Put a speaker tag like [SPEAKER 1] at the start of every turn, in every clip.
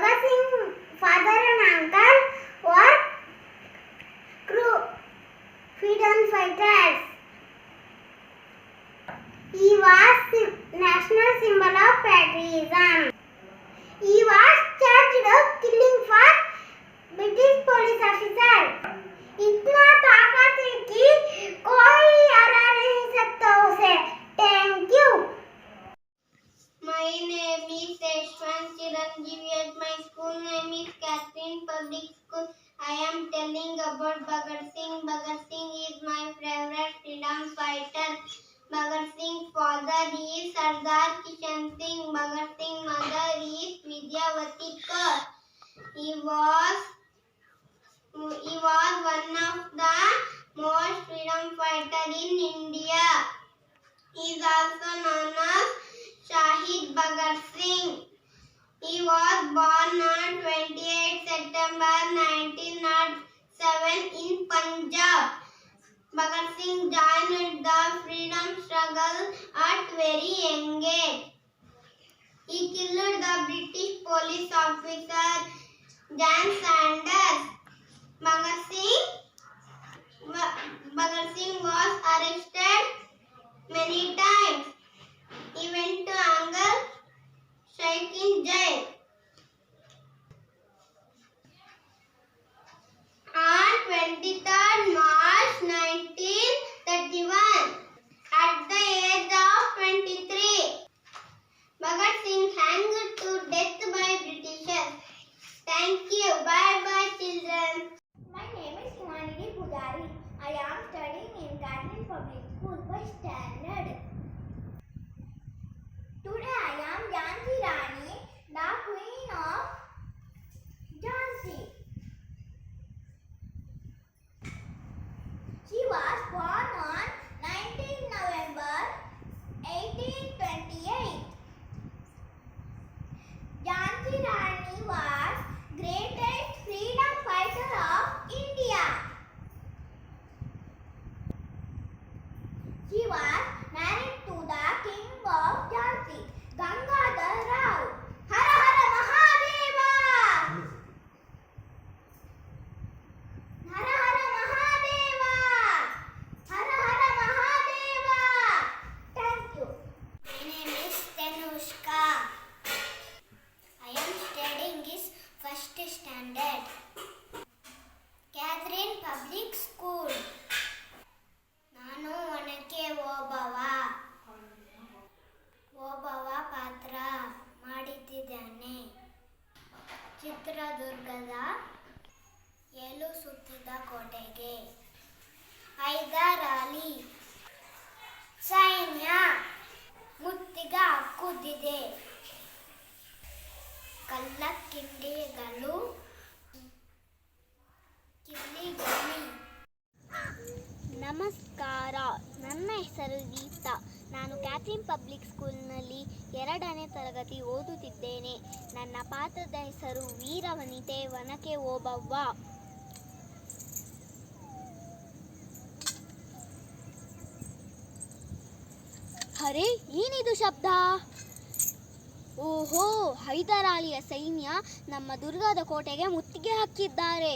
[SPEAKER 1] Bhagat Singh father and uncle were freedom fighters. He was national symbol of patriotism. He was charged of killing for British police officer. इतना ताकत है कि कोई हरा नहीं सकता उसे. Thank you.
[SPEAKER 2] My name is Yashwant Chiranjeevi. At my school name is Catherine Public School. I am telling about Bhagat Singh. Bhagat Singh is my favorite freedom fighter. Bhagat Singh's father is Sardar Kishan Singh. Bhagat Singh's mother is Vidyavati Kaur. He was one of the most freedom fighters in India. He is also known as Shahid Bhagat Singh. He was born on 28 September 1907 in Punjab. Bhagat Singh joined the freedom struggle at very young age. He killed the British police officer John Sanders. Bhagat Singh was arrested many times. He went to Angal Shaikh in jail. On 23rd March 1931, at the age of 23, Bhagat Singh hanged to death by Britishers. Thank you. Bye bye, children.
[SPEAKER 1] My name is Himanidi Pujari. I am studying in Catherine Public School, first standard. Today I am Jhansi Rani, the Queen of Jhansi. She was born on 19 November 1828. Jhansi Rani was greatest freedom fighter of India. She was married to the king of Jhansi, Gangadhar Rao. Hara Hara Mahadeva! Hara Hara Mahadeva! Hara Hara Mahadeva! Thank you.
[SPEAKER 2] My name is Tanushka. I am studying in first standard. Catherine Public School. ನಾನು ಒನಕೆ ಓಬವ್ವ ಪಾತ್ರ ಮಾಡಿದ್ದೇನೆ. ಚಿತ್ರದುರ್ಗದ 7 ಸುತ್ತಿದ ಕೋಟೆಗೆ ಹೈದರ್ ಅಲಿ ಸೈನ್ಯ ಮುತ್ತಿಗೆ ಹಾಕುತ್ತಿದೆ. ಕಲ್ಲಕ್ಕಿಂಡಿಗಳು ಕಿಲ್ಲಿಗಲಿ.
[SPEAKER 3] ನಮಸ್ಕಾರ, ನನ್ನ ಹೆಸರು ದೀಪ್ತಾ. ನಾನು ಕ್ಯಾಥರಿನ್ ಪಬ್ಲಿಕ್ ಸ್ಕೂಲ್ನಲ್ಲಿ 2ನೇ ತರಗತಿ ಓದುತ್ತಿದ್ದೇನೆ. ನನ್ನ ಪಾತ್ರದ ಹೆಸರು ವೀರವನಿತೆ ಒನಕೆ ಓಬವ್ವ. ಅರೆ, ಏನಿದು ಶಬ್ದ? ಓಹೋ, ಹೈದರ್ ಅಲಿಯ ಸೈನ್ಯ ನಮ್ಮ ದುರ್ಗದ ಕೋಟೆಗೆ ಮುತ್ತಿಗೆ ಹಾಕಿದ್ದಾರೆ.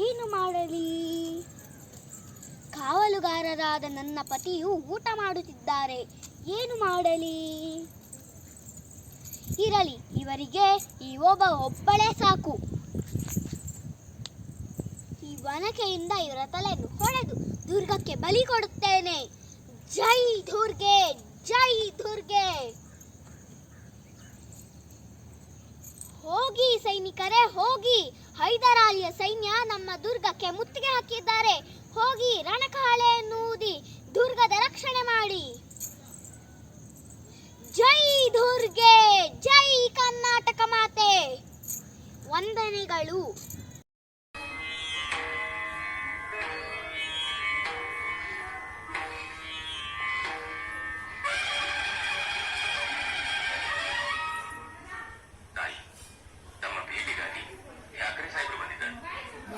[SPEAKER 3] ಏನು ಮಾಡಲಿ? ಕಾವಲುಗಾರರಾದ ನನ್ನ ಪತಿಯು ಊಟ ಮಾಡುತ್ತಿದ್ದಾರೆ. ಏನು ಮಾಡಲಿ? ಇರಲಿ, ಇವರಿಗೆ ಈ ಒಬ್ಬಳೇ ಸಾಕು. ಈ ಒನಕೆಯಿಂದ ಇವರ ತಲೆಯನ್ನು ಹೊಡೆದು ದುರ್ಗಕ್ಕೆ ಬಲಿ ಕೊಡುತ್ತೇನೆ. ಜೈ ದುರ್ಗೆ, ಜೈ ದುರ್ಗೆ. ಹೋಗಿ ಸೈನಿಕರೇ, ಹೋಗಿ. ಹೈದರ್ ಅಲಿಯ ಸೈನ್ಯ ನಮ್ಮ ದುರ್ಗಕ್ಕೆ ಮುತ್ತಿಗೆ ಹಾಕಿದ್ದಾರೆ. ಹೋಗಿ ರಣಕಾಳೆಯನ್ನು ಊದಿ ದುರ್ಗದ ರಕ್ಷಣೆ ಮಾಡಿ. ಜೈ ದುರ್ಗೆ, ಜೈ ಕರ್ನಾಟಕ ಮಾತೆ. ವಂದನೆಗಳು.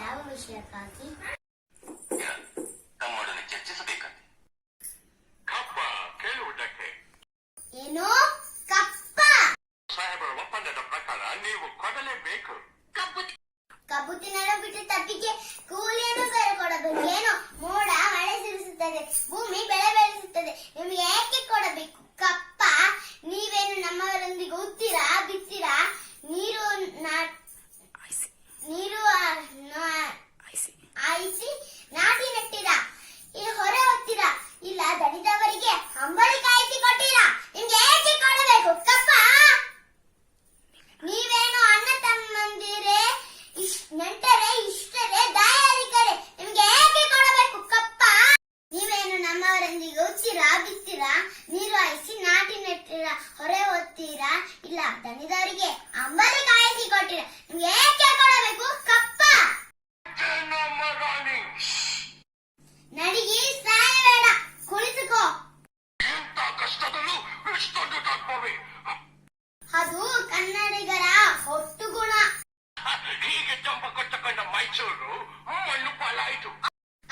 [SPEAKER 2] ಯಾವ ವಿಷಯಕ್ಕಾಗಿ?
[SPEAKER 4] ತಮ್ಮೊಡನೆ ಚರ್ಚಿಸಬೇಕಂತೆ. ಕಪ್ಪ ಕೇಳುವುದಕ್ಕೆ
[SPEAKER 2] ಏನು? ಕಪ್ಪ?
[SPEAKER 4] ಸಾಹೇಬರ ಒಪ್ಪಂದದ ಪ್ರಕಾರ ನೀವು ಕೊಡಲೇಬೇಕು.
[SPEAKER 1] ಕಬ್ಬು ತಿನ್ನಲು ಬಿಟ್ಟು ತಪ್ಪಿಗೆ ಕೂಲಿಯನ್ನು ಬೇರೆ ಕೊಡಬೇಕು. ಏನು ಮೋಡ ಮಳೆ ಸುರಿಸುತ್ತದೆ, ಭೂಮಿ ಬೆಳೆ ಬೆಳೆಸುತ್ತದೆ, ನಿಮಗೆ ಏಕೆ ಕೊಡಬೇಕು ಕಪ್ಪ? ನೀವೇನು ನಮ್ಮವರೊಂದಿಗೆ ಉತ್ತೀರಾ, ಬಿತ್ತೀರಾ, ನೀರು ಆಯಿಸಿ ನಾಟಿ ನೆಟ್ಟಿರಾ, ಇಲ್ಲ ಹೊರೆ ಹೊತ್ತೀರಾ, ಇಲ್ಲ ದಣಿದವರಿಗೆ ಅಂಬಲಿ ಕಾಯಿಸಿ ಕೊಟ್ಟಿರಾ, ನಿಮ್ಗೆ ಏಕೆ ಕೊಡಬೇಕು ಕಪ್ಪ? ನೀವೇನು ಅಣ್ಣ ತಮ್ಮಂದಿರೇ, ನೆಂಟರೇ, ಇಷ್ಟರೇ, ದಾಯಾರಿಕರೇ, ನಿಮ್ಗೆ ಏಕೆ ಕೊಡಬೇಕು ಕಪ್ಪ? ನೀವೇನು ನಮ್ಮವರೊಂದಿಗೆ ಉತ್ತೀರಾ, ಬಿತ್ತೀರಾ, ನೀರು ಹಾಯಿಸಿ ನಾಟಿ ನೆಟ್ಟಿರಾ, ಹೊರೆ ಹೊತ್ತೀರಾ, ಇಲ್ಲ ದಣಿದವರಿಗೆ ಅಂಬಲಿ ಕಾಯಿಸಿ ಕೊಟ್ಟಿರಾ, ನಿಮ್ಗೆ ಏಕೆ ಕೊಡಬೇಕು ಕಪ್ಪ? ನಡಿಗೆ ಸಾಯಬೇಡ, ಕುಳಿತುಕೋ.
[SPEAKER 4] ಎಂತ ಕಷ್ಟದಲ್ಲೂ ಇಷ್ಟೊಂದು ತಪ್ಪವೇ?
[SPEAKER 1] ಅದು ಕನ್ನಡಿಗರ ಹೊಟ್ಟು ಗುಣ.
[SPEAKER 4] ಹೀಗೆ ಜಂಬ ಕಟ್ಟಕೊಂಡ ಮೈಸೂರು ಮಣ್ಣು ಪಾಲಾಯಿತು.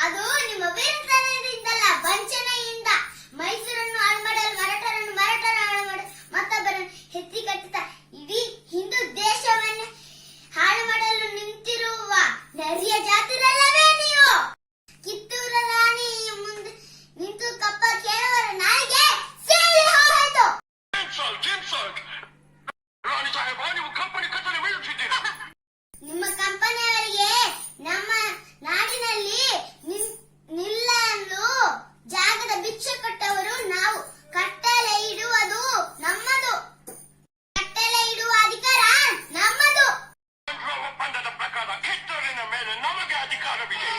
[SPEAKER 1] ಅದು ನಿಮ್ಮ ವೀರತನದಿಂದಲ್ಲ, ವಂಚನೆಯಿಂದ. ಮೈಸೂರನ್ನು ಹಾಳು ಮಾಡಲು ಮರಾಠರನ್ನು ಹಾಳು ಮಾಡಲು ಮತ್ತೊಬ್ಬರನ್ನು ಎತ್ತಿ ಕಟ್ಟುತ್ತಾ ಇಡೀ ಹಿಂದೂ ದೇಶವನ್ನೇ ಹಾಳು ಮಾಡಲು ನಿಂತಿರುವ ನರಿಯ ಜಾತಿರಲ್ಲವೇ ನೀವು? ಕಿತ್ತೂರ ರಾಣಿ ಮುಂದೆ ನಿಂತು ಕಪ್ಪ ಕೇಳುವರ ನಾಯಿಗೆ ಸೇರಿ ಹೋಯಿತು.
[SPEAKER 4] ರಾಣಿ ಸಾಹೇಬ, ನೀವು ಕಂಪನಿ ಕತ್ತಲೆ ಬೀಳುತ್ತಿದ್ದೀರಾ?
[SPEAKER 1] ನಿಮ್ಮ ಕಂಪನಿಯವರಿಗೆ ನಮ್ಮ ನಾಡಿನಲ್ಲಿ ನಿಲ್ಲಲು ಜಾಗದ ಭಿಕ್ಷೆ ಕೊಟ್ಟವರು ನಾವು. ಕಟ್ಟಲೆ ಇಡುವುದು ನಮ್ಮದು, ಕಟ್ಟಲೆ ಇಡುವ ಅಧಿಕಾರ ನಮ್ಮದು.
[SPEAKER 4] ಒಪ್ಪಂದದ ಪ್ರಕಾರ ಕಿತ್ತೂರಿನ ಮೇಲೆ ನಮಗೆ ಅಧಿಕಾರವಿದೆ.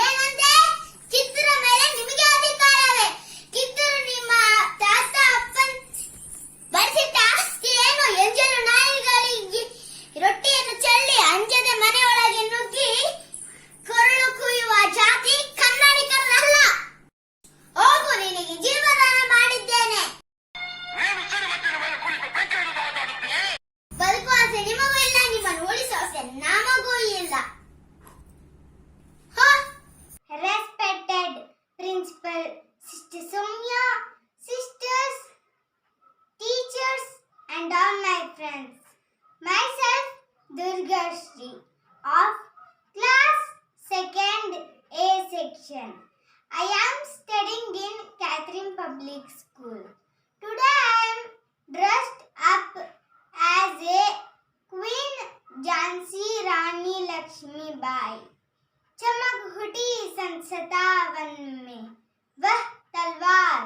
[SPEAKER 1] ಏನಂತೆ? ಕಿತ್ತೂರ ಮೇಲೆ ನಿಮಗೆ ಅಧಿಕಾರವೇ? ಕಿತ್ತೂರು ನಿಮ್ಮ ತಾತ ಅಪ್ಪನ್ ಬಡಿಸಿಟ್ಟ ಆಸ್ತಿ ಏನು? ಎಂಜಲು ನಾಯಿಗಳಿಗೆ ರೊಟ್ಟಿಯನ್ನು ಚೆಲ್ಲಿ ಅಂಜದೆ ಮನೆಯೊಳಗೆ ನುಗ್ಗಿ ಕೊರಳು ಕುಯ್ಯುವ ಜಾತಿ ಕನ್ನಡಿಗರಲ್ಲ. ಹೋಗು, ನಿನಗೆ ಜೀವದಾನ ಮಾಡಿದ್ದೇನೆ.
[SPEAKER 4] ನೀನು ಸಿಡಿಮದ್ದಿನ ಮೇಲೆ ಕುಳಿತು ಬೆಂಕಿ ಹಿಡಿದು ಮಾತಾಡುತ್ತೀನಿ.
[SPEAKER 1] ಬದುಕುವ ಆಸೆ ನಿಮಗೂ ಇಲ್ಲ, ನಿಮ್ಮನ್ನು ಉಳಿಸುವ ಆಸೆ ನಮಗೂ ಇಲ್ಲ. Respected Principal Sister Soumya, sisters, teachers and all my friends. Myself Durgashri of class 2nd A section. I am studying in Catherine Public School. Today I am dressed up as a Queen Jhansi Rani Lakshmi Bai. चमक उठी सन 57 में, वह तलवार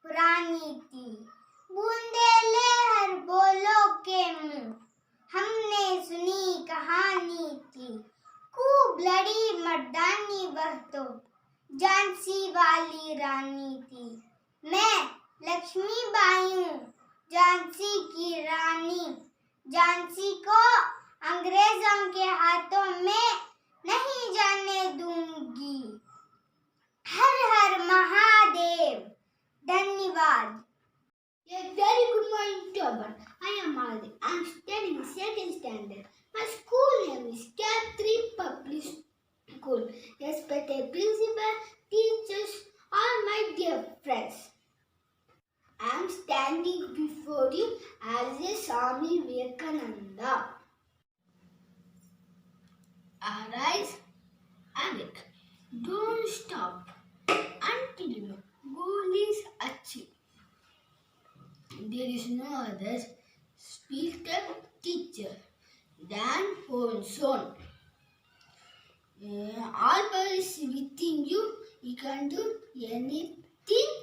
[SPEAKER 1] पुरानी थी, बूंदे लहर बोलो के मुंह, हमने सुनी कहानी थी, खूब लड़ी मर्दानी वह तो झांसी वाली रानी थी। मैं लक्ष्मी बाई हूँ, झांसी की रानी। झांसी को अंग्रेजों के हाथों में नहीं जाने दूंगी। हर हर महादेव। धन्यवाद।
[SPEAKER 2] A very good morning to everyone. I am Maldi. I am studying in 2nd standard. My school name is Catherine Public School. Respected principal, teachers, all my dear friends. I am standing before you as a Swami Vivekananda. Arise, awake. Don't stop until your goal is achieved. There is no other speaker teacher than Ponson. All power is within you. You can do anything,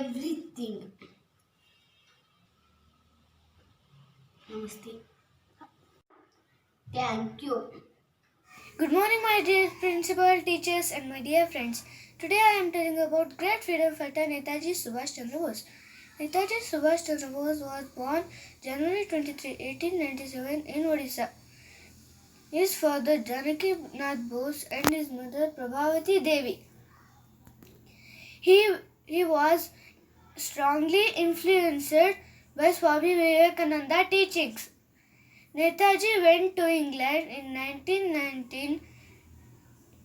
[SPEAKER 2] everything. Namaste. Thank you.
[SPEAKER 5] Good morning, my dear principal, teachers, and my dear friends. Today I am telling about great freedom fighter Netaji Subhash Chandra Bose. Netaji Subhash Chandra Bose was born January 23, 1897 in Odisha. His father Janaki Nath Bose and his mother Prabhavati Devi. He was strongly influenced by Swami Vivekananda teachings. Netaji went to England in 1919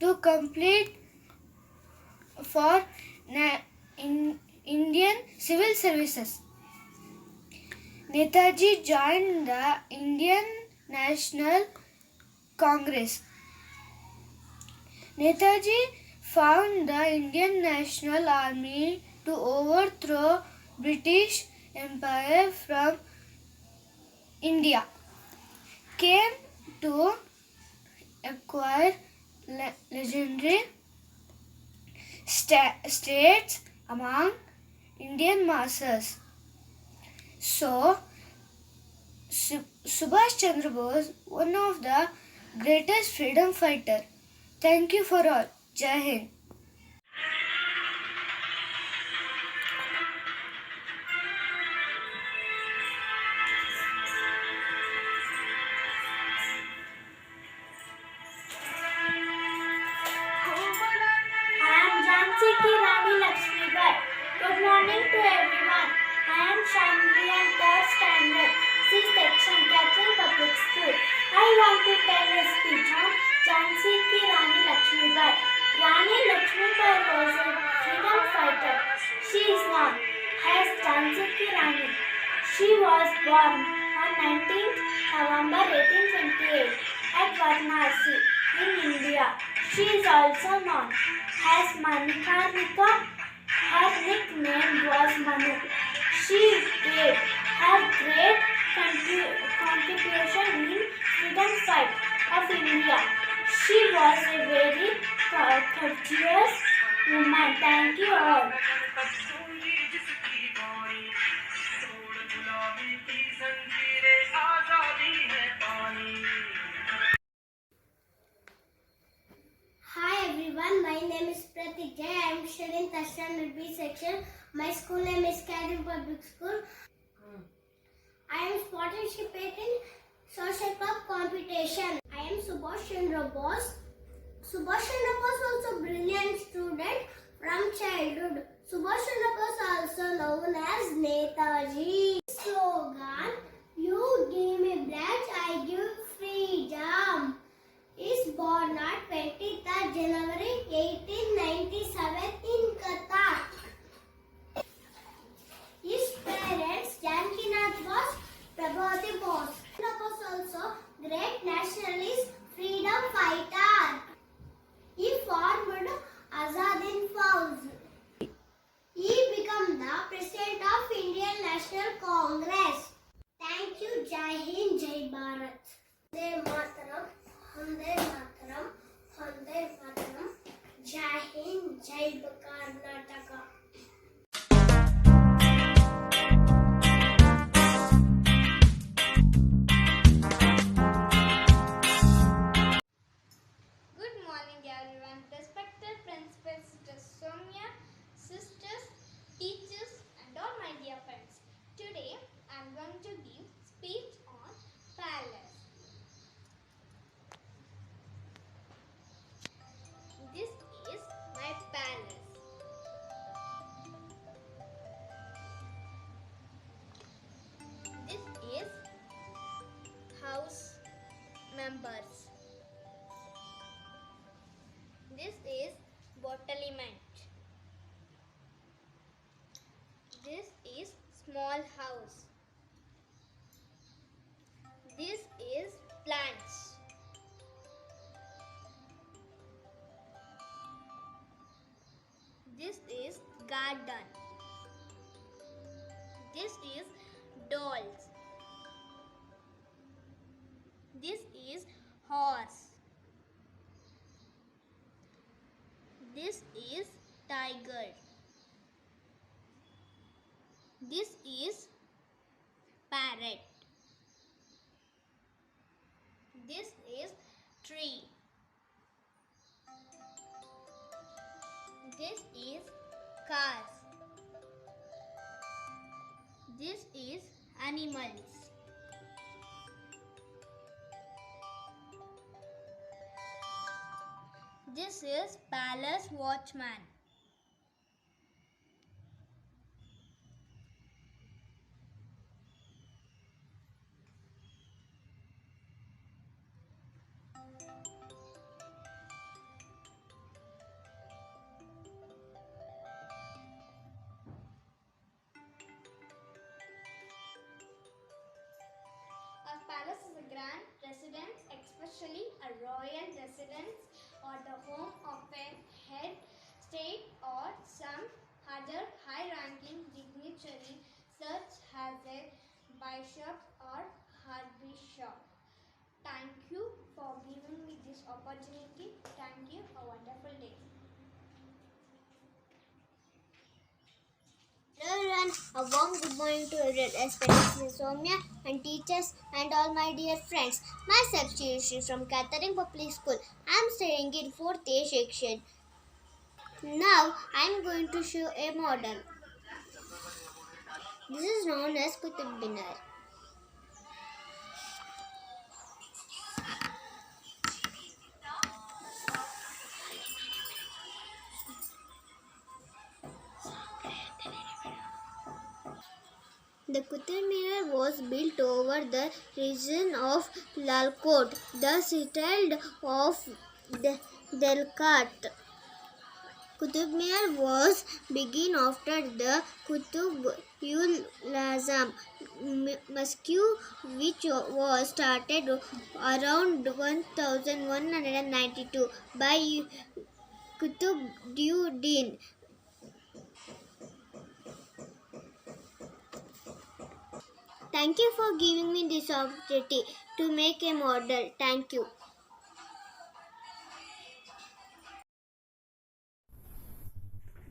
[SPEAKER 5] to complete for Indian civil services. Netaji joined the Indian National Congress. Netaji found the Indian National Army to overthrow British Empire from India. Came to acquire legendary states among Indian masses. So, Subhash Chandra Bose, one of the greatest freedom fighter. Thank you for all. Jai Hind.
[SPEAKER 1] I am Jhansi Ki Rani Lakshmibai. Good morning to everyone. I am Shanvi and 3rd standard, C section, Catherine Public School. I want to tell a speech on Jhansi Ki Rani Lakshmibai. Rani Lakshmibai was a freedom fighter. She is known as Jhansi Ki Rani. She was born on 19th November 1828 at Varanasi in India. She is also known as Manikarnika. Her nickname was Manu. She gave her great contribution in freedom fight of India. She was a very courteous woman. Thank you all. Hi everyone, my name is Pratik. I am studying third standard B section. My school name is Catherine Public School. I am participating social club competition. I am Subhash Chandra Bose. Subhash Chandra Bose was a brilliant student from childhood. Subhash Chandra Bose also known as Netaji. Slogan: You give me blood, I give freedom. Is born on 23rd January 1897 in Qatar. His parents Janakinath Bose, Prabhati Bose. Chandra Bose also great nationalist freedom fighter. He formed Azad Hind Fauj. He became the president of Indian National Congress. Thank you. Jai Hind, Jai Bharat. Vande Mataram, Vande Mataram, Vande Mataram. Jai Hind, Jai Karnataka.
[SPEAKER 2] Good morning, everyone. Respected Principal Sister Sonia, sisters, teachers, and all my dear friends. Today, I am going to give speech on palace. This is my palace. This is house members. This is bottlement. This is small house. This is plants. This is garden. This is dolls. This is horse. This is tiger. This is parrot. This is tree. This is cars. This is animals. This is palace watchman. A palace is a grand residence, especially a
[SPEAKER 3] a royal residence or the home of a head state or some other high-ranking dignitary such as a bishop or archbishop. Thank you for giving me this opportunity. Thank you. A wonderful day. Hello everyone, a warm good morning to everyone, especially Soumya and teachers and all my dear friends. Myself Shri from Catherine Public School. I am studying in 4th A section. Now I am going to show a model. This is known as Qutub Minar. The Qutub Minar was built over the region of Lalkot, the citadel of Delkat. Qutub Minar was begun after the Qutub-ul-Azam mosque, which was started around 1192 by Qutbuddin. Thank you for giving me this opportunity to make a model. Thank you.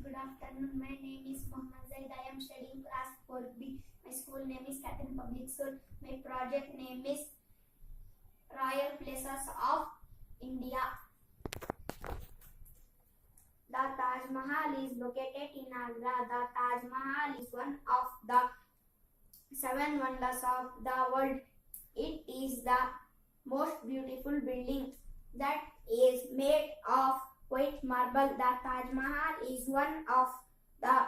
[SPEAKER 6] Good afternoon. My name is Mohammad Zaid. I am studying class 4B. My school name is Catherine Public School. My project name is Royal Places of India. The Taj Mahal is located in Agra. The Taj Mahal is one of the 7 wonders of the world. It is the most beautiful building that is made of white marble. The Taj Mahal is one of the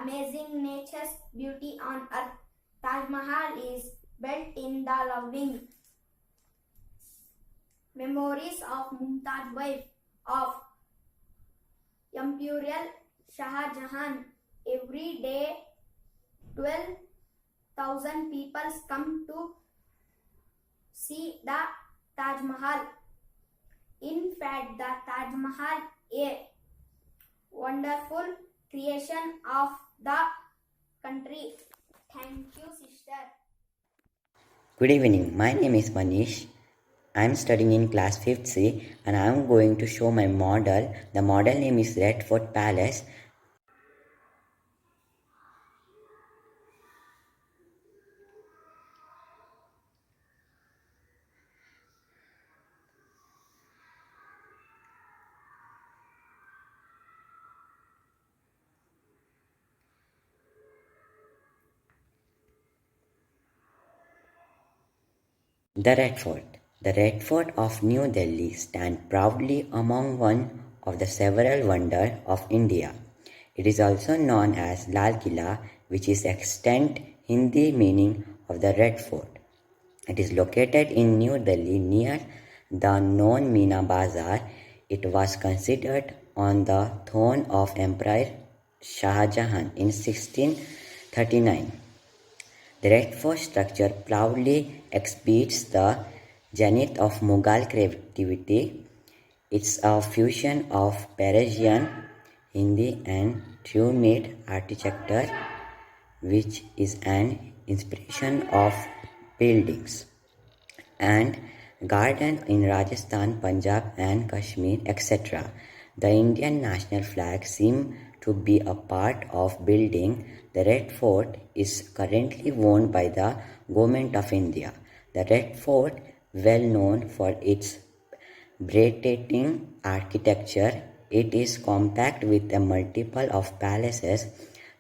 [SPEAKER 6] amazing nature's beauty on earth. Taj Mahal is built in the loving memories of Mumtaz, wife of Imperial Shah Jahan. Every day, 12,000 people come to see the Taj Mahal. In fact, the Taj Mahal is a wonderful creation of the country. Thank you, sister.
[SPEAKER 7] Good evening, my name is Manish. I am studying in class 5th C and I am going to show my model. The model name is Red Fort Palace. The Red Fort. The Red Fort of New Delhi stands proudly among one of the several wonders of India. It is also known as Lal Killa, which is extant Hindi meaning of the Red Fort. It is located in New Delhi near the known Meena Bazar. It was considered on the throne of Emperor Shah Jahan in 1639. The Red Fort structure proudly exhibits the zenith of Mughal creativity. It's a fusion of Persian, Hindi and Timurid architecture, which is an inspiration of buildings and gardens in Rajasthan, Punjab and Kashmir, etc. The Indian national flag seems to be a part of building. The Red Fort is currently owned by the Government of India. The Red Fort, well known for its breathtaking architecture, it is compact with a multiple of palaces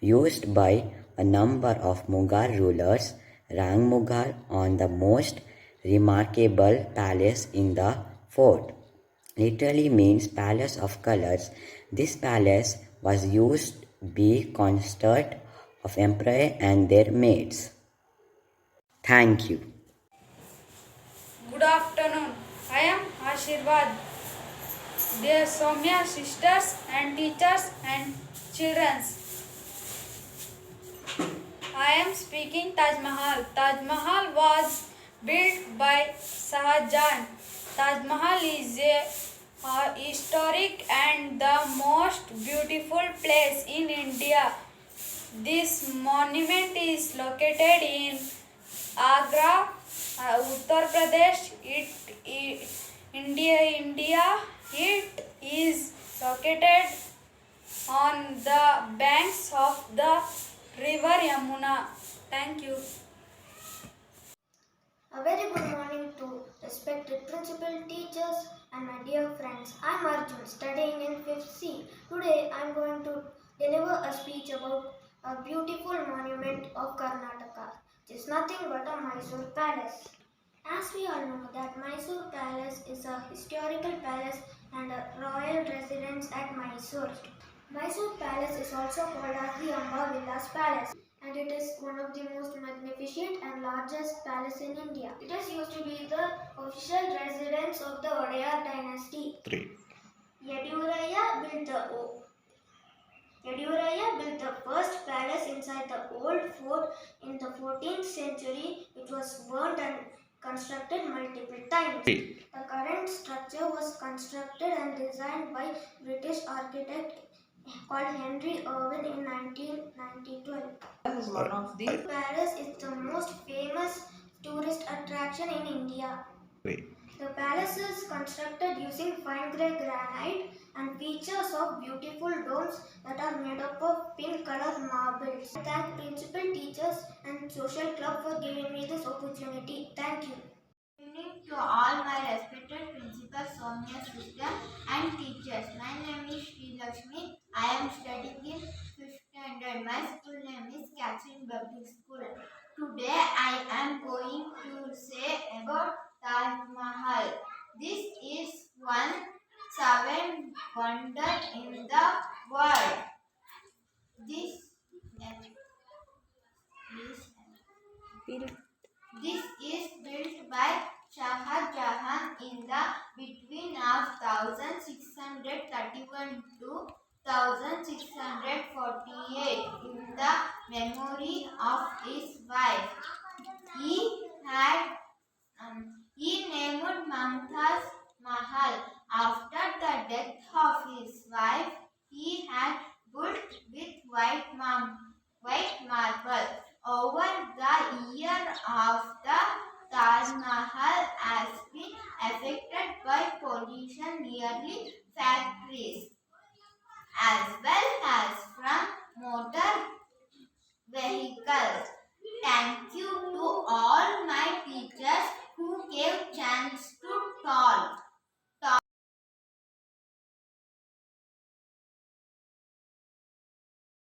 [SPEAKER 7] used by a number of Mughal rulers. Rang Mughal on the most remarkable palace in the fort. Literally means palace of colors. This palace was used to be consort of emperor and their maids. Thank you.
[SPEAKER 8] Good afternoon. I am Ashirwad. Dear Soumya sisters and teachers and children. I am speaking Taj Mahal. Taj Mahal was built by Shah Jahan Taj Mahal is a historic and the most beautiful place in India. This monument is located in Agra, Uttar Pradesh. India. It is located on the banks of the river Yamuna. Thank you.
[SPEAKER 1] A very good morning to respected principal, teachers and my dear friends. I am Arjun, studying in 5th C. Today I am going to deliver a speech about a beautiful monument of Karnataka. It is nothing but a Mysore Palace. As we all know that Mysore Palace is a historical palace and a royal residence at Mysore. Mysore Palace is also called as the Amba Villas Palace, and it is one of the most magnificent and largest palace in India. It is used to be the official residence of the Odeya dynasty. 3. Yediyuraya built the first palace inside the old fort in the 14th century, which was burnt and constructed multiple times. 3. The current structure was constructed and designed by British architect called Henry Irwin in 1912. Paris is the most famous tourist attraction in India. The palace is constructed using fine-grade granite and features of beautiful domes that are made up of pink-colored marbles. I thank principal, teachers and social club for giving me this opportunity. Thank you.
[SPEAKER 2] Good evening to all my respected principal, Soumya sister and teachers. My name is Sri Lakshmi. I am studying in 5th standard. My school name is Catherine Public School. Today I am going to say about Taj Mahal. This is one seven wonder in the world. This is built by Shah Jahan in the between of 1631 to 1648 in the memory of his wife. He named Mumtaz Mahal after the death of his wife. He had built with white marble. Over the year of the Taj Mahal has been affected by pollution nearly factories.